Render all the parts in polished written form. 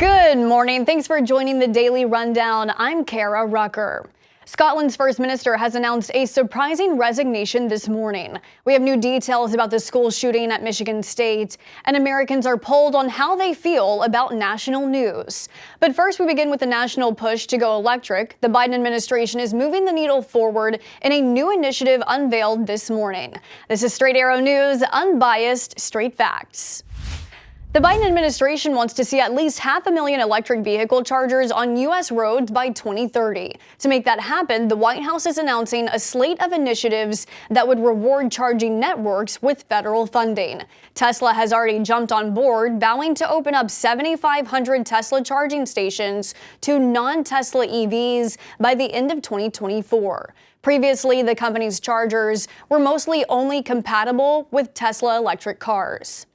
Good morning. Thanks for joining the Daily Rundown. I'm Kara Rucker. Scotland's First Minister has announced a surprising resignation this morning. We have new details about the school shooting at Michigan State, and Americans are polled on how they feel about national news. But first, we begin with the national push to go electric. The Biden administration is moving the needle forward in a new initiative unveiled this morning. This is Straight Arrow News, unbiased, straight facts. The Biden administration wants to see at least 500,000 electric vehicle chargers on U.S. roads by 2030. To make that happen, the White House is announcing a slate of initiatives that would reward charging networks with federal funding. Tesla has already jumped on board, vowing to open up 7,500 Tesla charging stations to non-Tesla EVs by the end of 2024. Previously, the company's chargers were mostly only compatible with Tesla electric cars.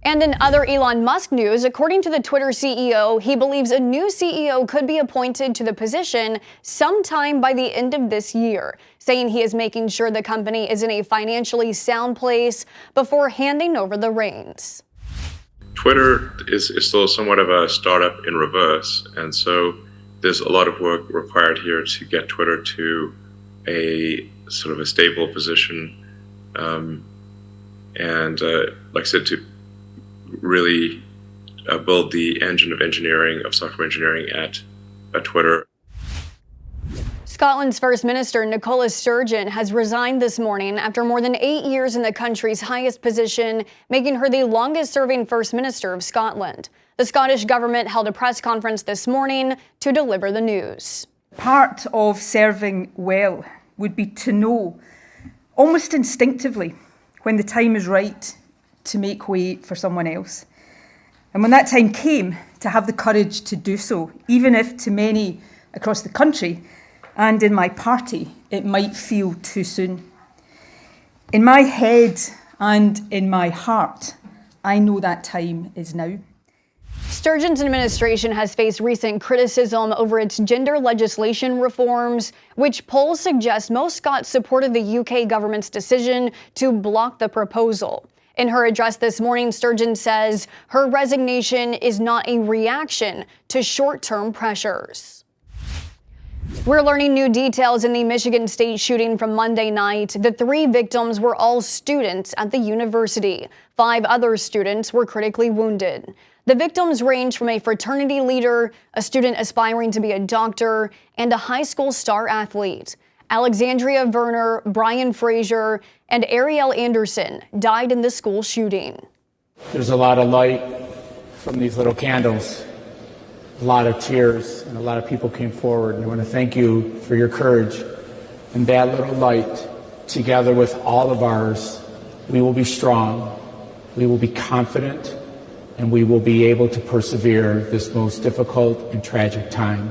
And in other Elon Musk news, according to the Twitter CEO, he believes a new CEO could be appointed to the position sometime by the end of this year, saying he is making sure the company is in a financially sound place before handing over the reins. Twitter is still somewhat of a startup in reverse, and so there's a lot of work required here to get Twitter to a sort of a stable position, like I said, to really build the engine of engineering, of software engineering at Twitter. Scotland's First Minister, Nicola Sturgeon, has resigned this morning after more than 8 years in the country's highest position, making her the longest-serving First Minister of Scotland. The Scottish government held a press conference this morning to deliver the news. Part of serving well would be to know, almost instinctively, when the time is right to make way for someone else. And when that time came, to have the courage to do so, even if to many across the country and in my party, it might feel too soon. In my head and in my heart, I know that time is now. Sturgeon's administration has faced recent criticism over its gender legislation reforms, which polls suggest most Scots supported the UK government's decision to block the proposal. In her address this morning, Sturgeon says her resignation is not a reaction to short-term pressures. We're learning new details in the Michigan State shooting from Monday night. The 3 victims were all students at the university. 5 other students were critically wounded. The victims range from a fraternity leader, a student aspiring to be a doctor, and a high school star athlete. Alexandria Verner, Brian Frazier, and Ariel Anderson died in the school shooting. There's a lot of light from these little candles, a lot of tears, and a lot of people came forward. And I want to thank you for your courage. And that little light, together with all of ours, we will be strong, we will be confident, and we will be able to persevere this most difficult and tragic time.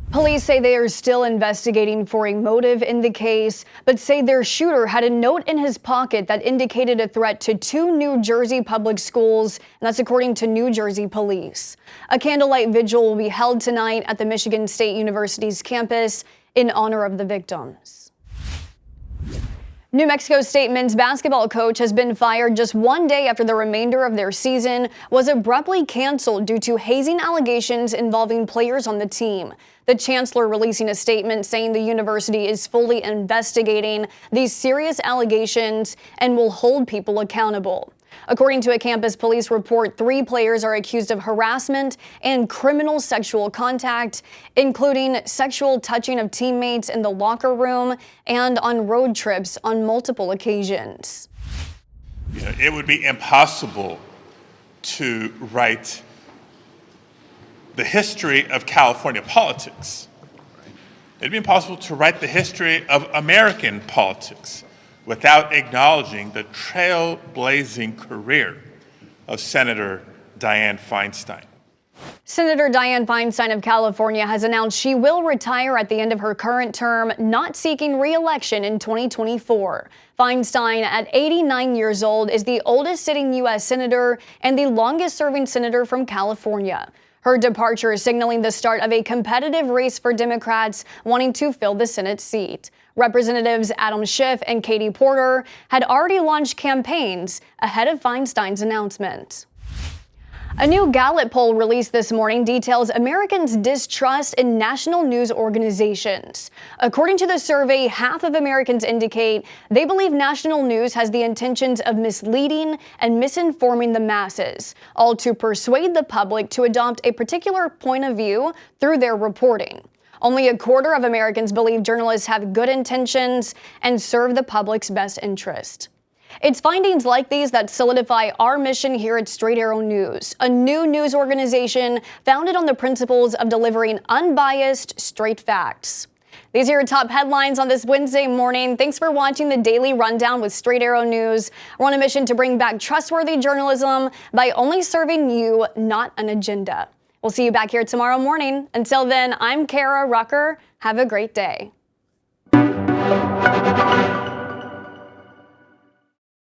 Police say they are still investigating for a motive in the case, but say their shooter had a note in his pocket that indicated a threat to 2 New Jersey public schools, and that's according to New Jersey police. A candlelight vigil will be held tonight at the Michigan State University's campus in honor of the victims. New Mexico State men's basketball coach has been fired just 1 day after the remainder of their season was abruptly canceled due to hazing allegations involving players on the team. The chancellor releasing a statement saying the university is fully investigating these serious allegations and will hold people accountable. According to a campus police report, 3 players are accused of harassment and criminal sexual contact, including sexual touching of teammates in the locker room and on road trips on multiple occasions. It would be impossible to write the history of California politics. It'd be impossible to write the history of American politics without acknowledging the trailblazing career of Senator Dianne Feinstein. Senator Dianne Feinstein of California has announced she will retire at the end of her current term, not seeking re-election in 2024. Feinstein, at 89 years old, is the oldest sitting U.S. senator and the longest-serving senator from California. Her departure is signaling the start of a competitive race for Democrats wanting to fill the Senate seat. Representatives Adam Schiff and Katie Porter had already launched campaigns ahead of Feinstein's announcement. A new Gallup poll released this morning details Americans' distrust in national news organizations. According to the survey, half of Americans indicate they believe national news has the intentions of misleading and misinforming the masses, all to persuade the public to adopt a particular point of view through their reporting. Only a quarter of Americans believe journalists have good intentions and serve the public's best interest. It's findings like these that solidify our mission here at Straight Arrow News, a new news organization founded on the principles of delivering unbiased, straight facts. These are your top headlines on this Wednesday morning. Thanks for watching the Daily Rundown with Straight Arrow News. We're on a mission to bring back trustworthy journalism by only serving you, not an agenda. We'll see you back here tomorrow morning. Until then, I'm Kara Rucker. Have a great day.